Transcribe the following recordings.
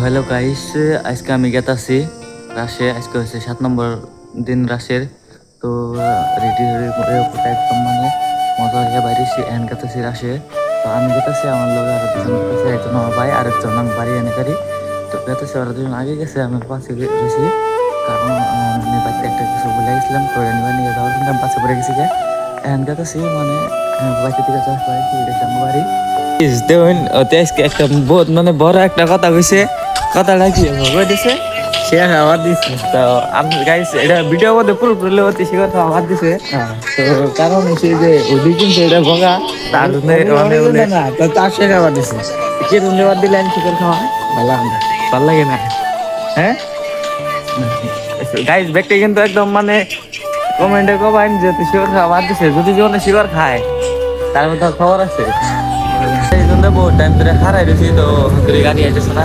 Hello guys, আজকে আমি গেতাছি রাশে। আজকে হচ্ছে 7 নম্বর দিন রাশের। তো রেডি হয়ে একদম মানে মজা হয়ে বাইরেছি এন গেতাছি রাশে। তো আমি গেতাছি, আমার লোক আর দুজন গেছে, একজন আমার ভাই আর একজন আমি বাড়ি এনে গাড়ি। তো গেতাছি, ওরা দুজন আগে গেছে, আমি পাশে গেছি, কারণ মানে বাড়িতে একটা কিছু বলে গেছিলাম। তো নিয়ে যাওয়ার জন্য আমি পাশে পড়ে গেছি। এন গেতাছি মানে বাড়িতে থেকে যাওয়ার পরে দেখি আমার বাড়ি দেখুন। একটা বহুত মানে বড় একটা কথা কইছে, কথাটা কি দিছে সে আবার দিছে। তো আমি গাইস এটা ভিডিও মধ্যে পুরো অতি সে কথা আবার দিছে। তো কারণ হচ্ছে যে ওদিক কিন্তু এটা ভোগা তার না, তো তার সে আবার দিছে কি রুমে বাদ দিলেন শিকর খাওয়া ভালো লাগে না। হ্যাঁ গাইস ব্যক্তি কিন্তু একদম মানে কমেন্টে কবেন যে শিকর খাওয়া বাদ দিছে, যদি জীবনে শিকর খায় তার মধ্যে খবর আছে। এই জন্য বহুত টাইম ধরে হারাই রয়েছি, তো গাড়ি আইতেছে না,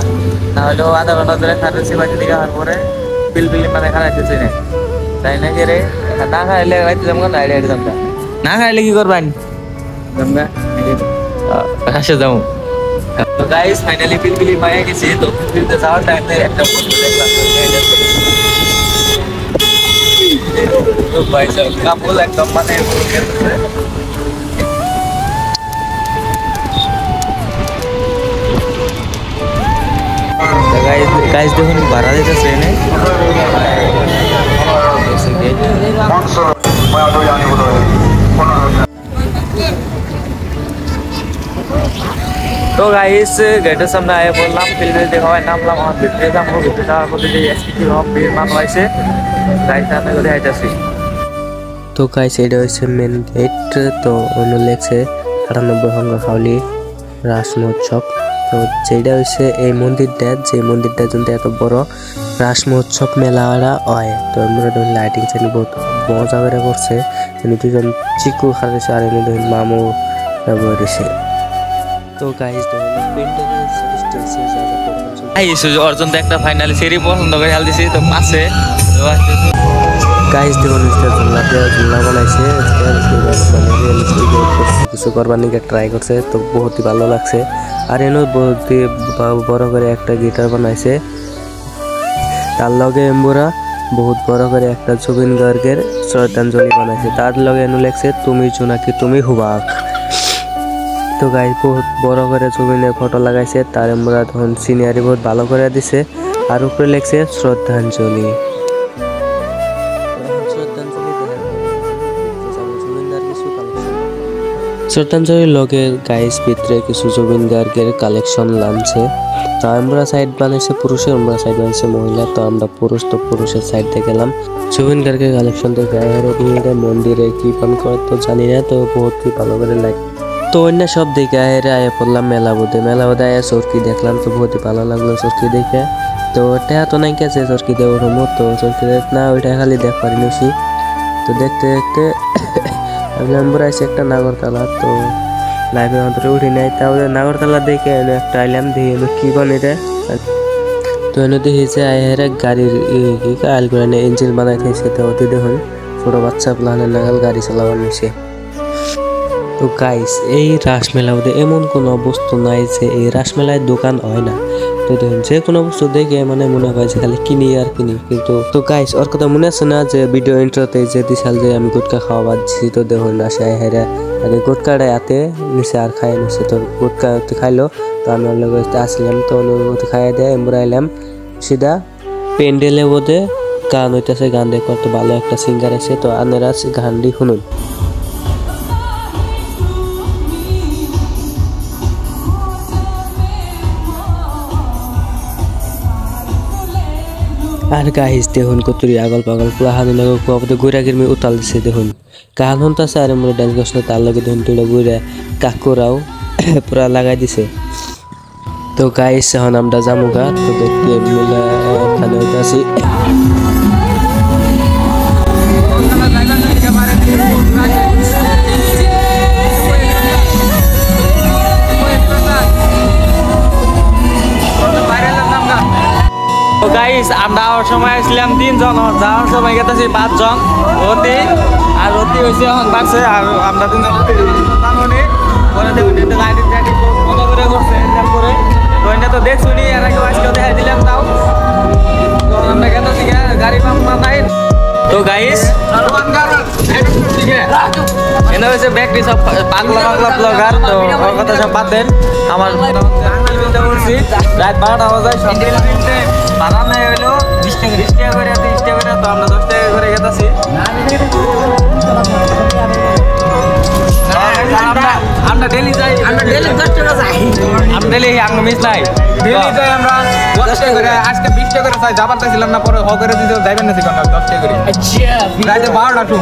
হলেও আধা ঘন্টা ধরে খারাইছি। বাড়ি থেকে আসার পরে পিলপিলি মানে খারাইতেছি না, তাই না কি রে? না খাইলে বাড়িতে যাবো না, আইডিয়া যাবো না, খাইলে কি করবেন হাসে যাবো। তো গাইস ফাইনালি পিলপিলি পাইয়া গেছি। তো পিলপিলিতে যাওয়ার টাইমে একটা কাপল একদম মানে গাইস দেখুন ভাড়া দিতেছে এনে। তো গাইস গেটের সামনে আয়ে বললাম, ফিল্মে দেখা হয় নামলাম, আমার ভিতরে যাবো। ভিতরে যাওয়ার পথে যে এসপি ভিড় মানুষ হয়েছে, গাইস আমি করে আইতাছি। তো গাইস এটা হচ্ছে মেন গেট। তো অন্য লেগছে 98 হঙ্গা খাওয়ালি রাস মহোৎসব। তো যেটা হচ্ছে এই মন্দিরটা, যে মন্দিরটা কিন্তু এত বড় রাস মহোৎসব মেলাটা হয়। তো আমরা ধরুন লাইটিং চাইলে বহুত মজা করে করছে। দুজন চিকু খাচ্ছে আর এনে ধরুন মামু ব্যবহার হয়েছে। তো গাইস ধরুন অর্জন একটা ফাইনালি সেরি পছন্দ করে হেল দিছি। তো পাশে গাইস দেখুন ঝুলনা বানাইছে, কিছু করবার নিকে ট্রাই করছে। তো বহুতই ভালো লাগছে। আর এনে বহুত বড় করে একটা গিটার বানাইছে, তার লগে এম্বুরা বহুত বড় করে একটা জুবিন গার্গের শ্রদ্ধাঞ্জলি বানাইছে। তার লগে এনে লেখছে তুমি জোনাকি তুমি হুবাক। তো গাইস বহুত বড় করে জুবিনের ফটো লাগাইছে, তার এম্বুরা তখন সিনিয়রি বহুত ভালো করে দিছে। আর উপরে লেখছে শ্রদ্ধাঞ্জলি। শ্রদ্ধাঞ্জলির লগে গাইস ভিতরে কিছু জুবিন গার্গের কালেকশন লানছে। তো আমরা সাইড বানাইছে পুরুষের, আমরা সাইড বানাইছে মহিলা। তো আমরা পুরুষ, তো পুরুষের সাইড থেকে গেলাম। জুবিন গার্গের কালেকশন দেখে মন্দিরে কি পান করে তো জানি না, তো বহুত ভালো করে লাগে। তো অন্য সব দেখে আয়ে পড়লাম মেলা বোধে আয়া চরকি দেখলাম। তো বহুত ভালো লাগলো চরকি দেখে। তো টেহা তো নাই গেছে চরকি দেওয়ার রুমত। তো চরকি না ওইটা খালি দেখ পারি নিছি। তো দেখতে দেখতে আমরা আছে একটা নাগরতলা। তো লাইভের অন্তরে উঠি নাই, তাহলে নাগরতলা দেখে একটা আইলাম, দিয়ে কি বানিয়ে। তো এনে দেখেছে আয়ের গাড়ির আলগুলো ইঞ্জিন বানাই থাকছে। তো ওটি দেখুন ছোটো বাচ্চা প্লানের নাগাল গাড়ি চালাবার নিছে। তো গাইস এই রাসমেলা মধ্যে এমন কোনো বস্তু নাই যে এই রাসমেলায় দোকান হয় না। তো দেখুন যে কোনো বস্তু দেখে মানে মনে হয় যে খালি কিনি আর কিনি। কিন্তু তো গাইস ওর কথা মনে আছে না যে ভিডিও ইন্ট্রোতে যে দিশাল যে আমি গুটকা খাওয়া বাদছি। তো দেখুন আসে হেরা আগে গুটকাটা হাতে নিচে আর খাই নিছে। তো গুটকা খাইলো। তো আমি ওর লগে আসলাম, তো ওতে খাইয়া দেয় আমরা এলাম সিধা প্যান্ডেলে বোধে গান হইতেছে। গান দেখো তো ভালো একটা সিঙ্গার আছে। তো আনেরা গান দি শুনুন। আর গাইস দেখুন কতরি আগল পাগল পুরা হানি লাগো কুয়াপতে গুড়া গিরমি উতাল দিছে। দেখুন গান হনতাছে আর আমরা ডান্স করছে, তার লগে দেখুন তুইটা গুড়া কাকুরাও পুরা লাগাই দিছে। তো গাইস এখন আমরা জামুগা। তো দেখতে মিলা এখানে হইতাছি। তো গাইস আমরা সময় আসলাম 3 জন, যাওয়ার সময় গেতেছি 5 জন। অতি আর অতি হয়েছে এখন বাড়ছে। আর আমরা 3 জন পরে দেখুন গাড়ি করছে করে তো দেখছুনি এর আগে আজকে দেখা দিলাম গাড়ি পাম্পা নাই তো গাইস এনে হচ্ছে ব্যাকটি সব পাগলা পাগলা ব্লগার তো ওর কথা সব বাদ দেন আমার করছি রাত 12টা বাজে সব ভাড়া নেই হইলো 20 টাকা করে 30 টাকা করে তো আমরা 10 টাকা করে গেতাছি আমরা ডেলি যাই আমরা ডেলি 10 টাকা যাই আমরা ডেলি আমরা মিস নাই ডেলি যাই আমরা 10 টাকা করে আজকে 20 টাকা করে যাবার চাইছিলাম না পরে হ করে দিতে যাইবেন না কোন 10 টাকা করে আচ্ছা রাত 12টা টু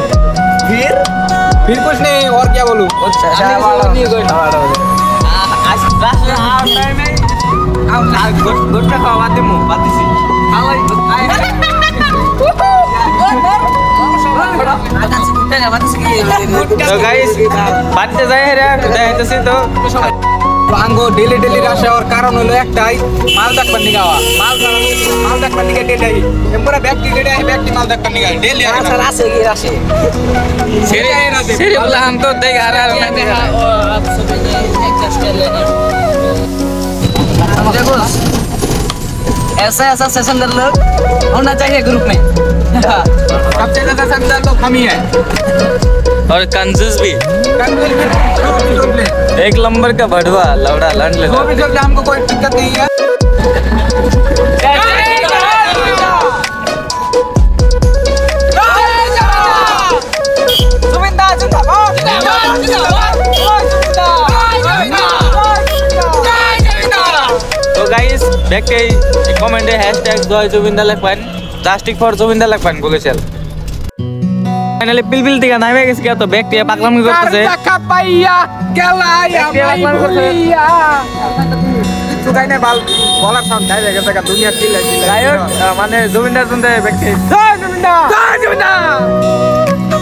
फिर कुछ नहीं और क्या बोलूं अच्छा आज क्लास में आ टाइम में आओ गोटा खावाते मु बातिसी खालाई तो गाइस बातते যায় রে দেখাইতেছি তো আঙ্গো ডেলি ডেলি রাশে আর কারণ হলো একটাই মাল দেখবার নিগাওয়া মাল দেখবার নিগা ডেলি এমরা ব্যক্তি ব্যক্তি মাল দেখবার নিগা ডেলি আর আছে কি রাশে सेरे बोला हम तो देख आ रहा है आप सब एडजस्ट कर लेना देखो ऐसा ऐसा सेशन कर लो होना चाहिए ग्रुप में सबसे ज्यादा समझदार लोग हम ही हैं और कंजूस भी एक नंबर का भड़वा लौड़ा लड़ ले वो भी जब हमको कोई दिक्कत नहीं है तो गाइस দেখতে কমেন্টে #জয় জুবিন্দা লিখবেন প্লাস্টিক ফর জুবিন্দা লিখবেন বলেছেন ফাইনালি পিলপিল থেকে নামে গেছে কি তো ব্যক্তি পাগলামি করতেছে টাকা পাইয়া গেলায়া মাইয়া সুগাইনে বাল বলার সাউন্ড গায় গেছে কা দুনিয়া চিল্লা চিল্লা গায়ক মানে জুবিন্দার শুনতে ব্যক্তি জয় জুবিন্দা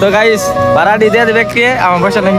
তো গাইস ভাড়া দিয়ে ব্যক্তি আমার পয়সা নেন